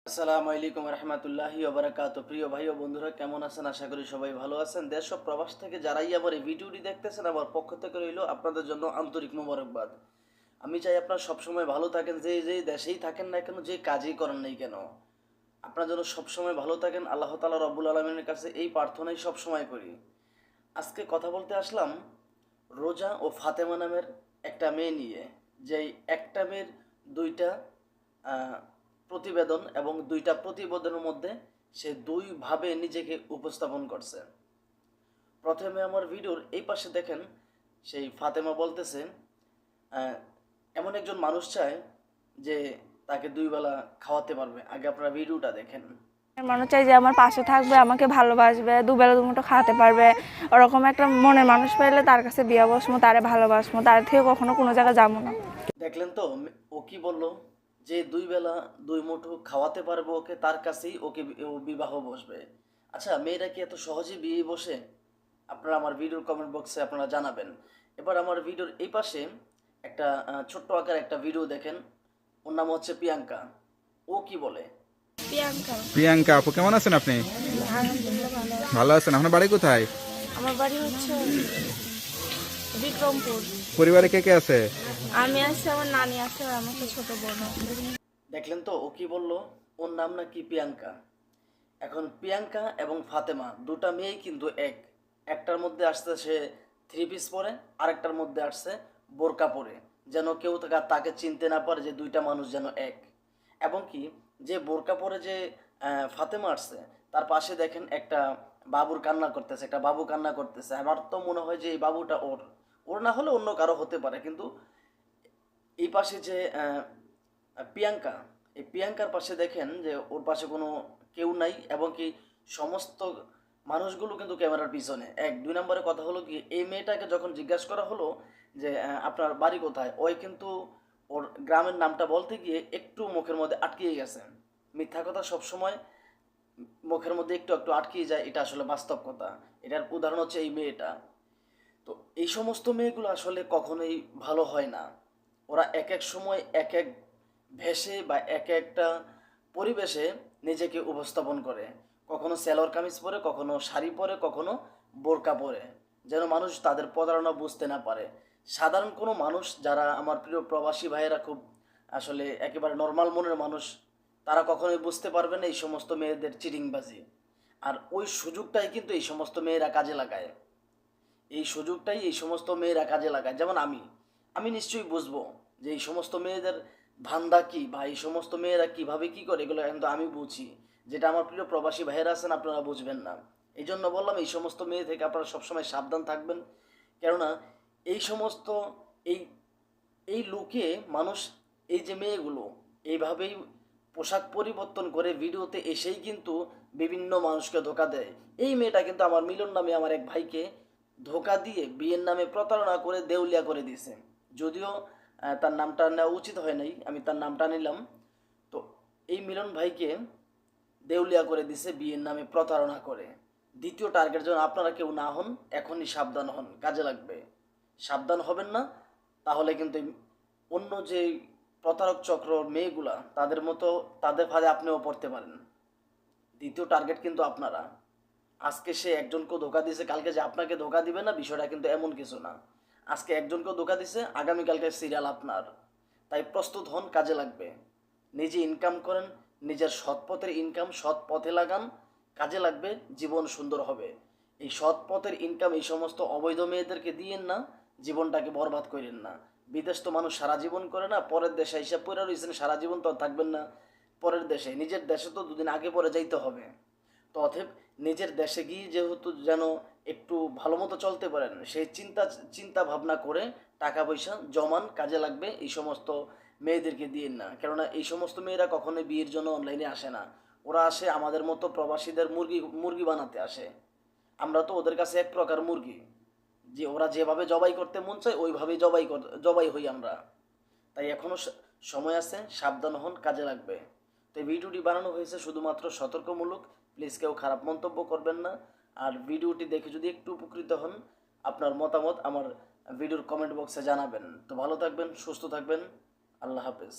আসসালামু আলাইকুম রহমতুল্লাহি ওবারাকাতু। প্রিয় ভাই ও বন্ধুরা, কেমন আছেন? আশা করি সবাই ভালো আছেন। দেশ ও প্রবাস থেকে যারাই আমার এই ভিডিওটি দেখতেছেন, আমার পক্ষ থেকে রইল আপনাদের জন্য আন্তরিক মোবারকবাদ। আমি চাই আপনারা সবসময় ভালো থাকেন, যে যে দেশেই থাকেন না কেন, যে কাজই করেন নাই কেন, আপনার জন্য সবসময় ভালো থাকেন। আল্লাহ তাআলা রব্বুল আলমিনের কাছে এই প্রার্থনাই সবসময় করি। আজকে কথা বলতে আসলাম রোজা ও ফাতেমা নামের একটা মেয়ে নিয়ে। যেই একটা মেয়ের দুইটা আহ, প্রতিবেদন, এবং দুইটা প্রতিবেদনের মধ্যে সে দুইভাবে নিজেকে উপস্থাপন করছে। প্রথমে আমার ভিডিওর এই পাশে দেখেন, সেই ফাতেমা বলতেছে আহ, এমন একজন মানুষ চায় যে তাকে দুই বেলা খাওয়াতে পারবে। আগে আপনারা ভিডিওটা দেখেন। মানুষ চাই যে আমার পাশে থাকবে, আমাকে ভালোবাসবে, দুবেলা দুমুঠো খাওয়াতে পারবে। ওরকম একটা মনের মানুষ পাইলে তার কাছে বিয়া বসমো, তারে ভালোবাসমো, তার থেকে কখনো কোনো জায়গায় যাবো না। দেখলেন তো ও কি বললো? যে দুই বেলা দুই মুঠো খাওয়াতে পারবে ওকে, তার কাছেই ওকে ও বিবাহ বসবে। আচ্ছা, মেয়েরা কি এত সহজে বিয়ে বসে? আপনারা আমার ভিডিওর কমেন্ট বক্সে আপনারা জানাবেন। এবার আমার ভিডিওর এই পাশে একটা ছোট্ট আকার একটা ভিডিও দেখেন। ওর নাম হচ্ছে প্রিয়াঙ্কা। ও কি বলে? প্রিয়াঙ্কা আপু, কেমন আছেন আপনি? আলহামদুলিল্লাহ ভালো। ভালো আছেন? আপনার বাড়ি কোথায়? আমার বাড়ি হচ্ছে বিক্রমপুর। পরিবারে কে কে আছে? আমি আছি, আমার নানি আছে, আর আমার তো ছোট বোন। দেখলেন তো ও কি বললো? ওর নাম নাকি প্রিয়াঙ্কা। এখন প্রিয়াঙ্কা এবং ফাতেমা দুটা মেয়েই কিন্তু একটার মধ্যে আসছে সে থ্রি পিস পরে, আরেকটার মধ্যে আসছে বোরকা পরে, যেন কেউ তাকে চিনতে না পারে যে দুইটা মানুষ যেন এক। এবং কি, যে বোরকা পরে যে ফাতেমা আসছে, তার পাশে দেখেন একটা বাবুর কান্না করতেছে, একটা বাবু কান্না করতেছে। আমার তো মনে হয় যে এই বাবুটা ওর ওর না হলে অন্য কারো হতে পারে, কিন্তু এই পাশে যে প্রিয়াঙ্কা, এই প্রিয়াঙ্কার পাশে দেখেন যে ওর পাশে কোনো কেউ নাই, এবং কি সমস্ত মানুষগুলো কিন্তু ক্যামেরার পিছনে। দুই নম্বরে কথা হলো কি, এই মেয়েটাকে যখন জিজ্ঞাসা করা হলো যে আপনার বাড়ি কোথায়, ওই কিন্তু ওর গ্রামের নামটা বলতে গিয়ে একটু মুখের মধ্যে আটকিয়ে গেছে। মিথ্যা কথা সবসময় মুখের মধ্যে একটু একটু আটকিয়ে যায়, এটা আসলে বাস্তব কথা। এটার উদাহরণ হচ্ছে এই মেয়েটা। তো এই সমস্ত মেয়েগুলো আসলে কখনোই ভালো হয় না। ওরা এক এক সময় এক এক ভেষে বা এক একটা পরিবেশে নিজেকে উপস্থাপন করে। কখনো সেলোয়ার কামিজ পরে, কখনো শাড়ি পরে, কখনো বোরকা পরে, যেন মানুষ তাদের প্রতারণা বুঝতে না পারে। সাধারণ কোনো মানুষ, যারা আমার প্রিয় প্রবাসী ভাইয়েরা খুব আসলে একেবারে নর্মাল মনের মানুষ, তারা কখনোই বুঝতে পারবে না এই সমস্ত মেয়েদের চিটিংবাজি। আর ওই সুযোগটাই কিন্তু এই সমস্ত মেয়েরা কাজে লাগায়। এই সুযোগটাই এই সমস্ত মেয়েরা কাজে লাগায়। যেমন আমি নিশ্চয়ই বুঝবো যে এই সমস্ত মেয়েদের ধান্দা কি, বা এই সমস্ত মেয়েরা কিভাবে কি করে, এগুলো কিন্তু আমি বুঝি। যেটা আমার প্রিয় প্রবাসী ভাইয়েরা আছেন, আপনারা বুঝবেন না। এই জন্য বললাম, এই সমস্ত মেয়ে থেকে আপনারা সবসময় সাবধান থাকবেন। কেননা এই সমস্ত এই এই লুকে মানুষ, এই যে মেয়েগুলো এইভাবেই পোশাক পরিবর্তন করে ভিডিওতে এসেই কিন্তু বিভিন্ন মানুষকে ধোকা দেয়। এই মেয়েটা কিন্তু আমার মিলন নামে আমার এক ভাইকে ধোকা দিয়ে বিয়ের নামে প্রতারণা করে দেউলিয়া করে দিয়েছে। যদিও তার নামটা নেওয়া উচিত হয় নাই, আমি তার নামটা নিলাম। তো এই মিলন ভাইকে দেউলিয়া করে দিছে বিয়ের নামে প্রতারণা করে। দ্বিতীয় টার্গেট যেন আপনারা কেউ না হন, এখনই সাবধান হন, কাজে লাগবে। সাবধান হবেন না, তাহলে কিন্তু অন্য যে প্রতারক চক্র মেয়েগুলা, তাদের মতো তাদের ফাঁদে আপনিও পড়তে পারেন। দ্বিতীয় টার্গেট কিন্তু আপনারা। আজকে সে একজনকেও ধোকা দিয়েছে, কালকে যে আপনাকে ধোকা দিবে না, বিষয়টা কিন্তু এমন কিছু না। আজকে একজনকেও ধোকা দিছে, আগামীকালকে সিরিয়াল আপনার। তাই প্রস্তুত হন, কাজে লাগবে। নিজে ইনকাম করেন, নিজের সৎ পথের ইনকাম সৎ পথে লাগান, কাজে লাগবে, জীবন সুন্দর হবে। এই সৎ পথের ইনকাম এই সমস্ত অবৈধ মেয়েদেরকে দিয়েন না, জীবনটাকে বরবাদ করেন না। বিদেশ তো মানুষ সারা জীবন করে না, পরের দেশে হিসাব করে রয়েছেন, সারা জীবন তো থাকবেন না পরের দেশে। নিজের দেশে তো দুদিন আগে পরে যাইতে হবে। তো অতএব নিজের দেশে গিয়ে যেহেতু যেন একটু ভালো মতো চলতে পারেন, সেই চিন্তা ভাবনা করে টাকা পয়সা জমান, কাজে লাগবে। এই সমস্ত মেয়েদেরকে দিয়েন না, কেননা এই সমস্ত মেয়েরা কখনোই বিয়ের জন্য অনলাইনে আসে না। ওরা আসে আমাদের মতো প্রবাসীদের মুরগি মুরগি বানাতে আসে। আমরা তো ওদের কাছে এক প্রকার মুরগি, যে ওরা যেভাবে জবাই করতে মন চায় ওইভাবেই জবাই হই আমরা। তাই এখনও সময় আছে, সাবধান হন, কাজে লাগবে। তো এই ভিডিওটি বানানো হয়েছে শুধুমাত্র সতর্কমূলক। প্লিজ কেউ খারাপ মন্তব্য করবেন না। আর ভিডিওটি দেখে যদি একটু উপকৃত হন, আপনার মতামত আমার ভিডিওর কমেন্ট বক্সে জানাবেন। তো ভালো থাকবেন, সুস্থ থাকবেন। আল্লাহ হাফেজ।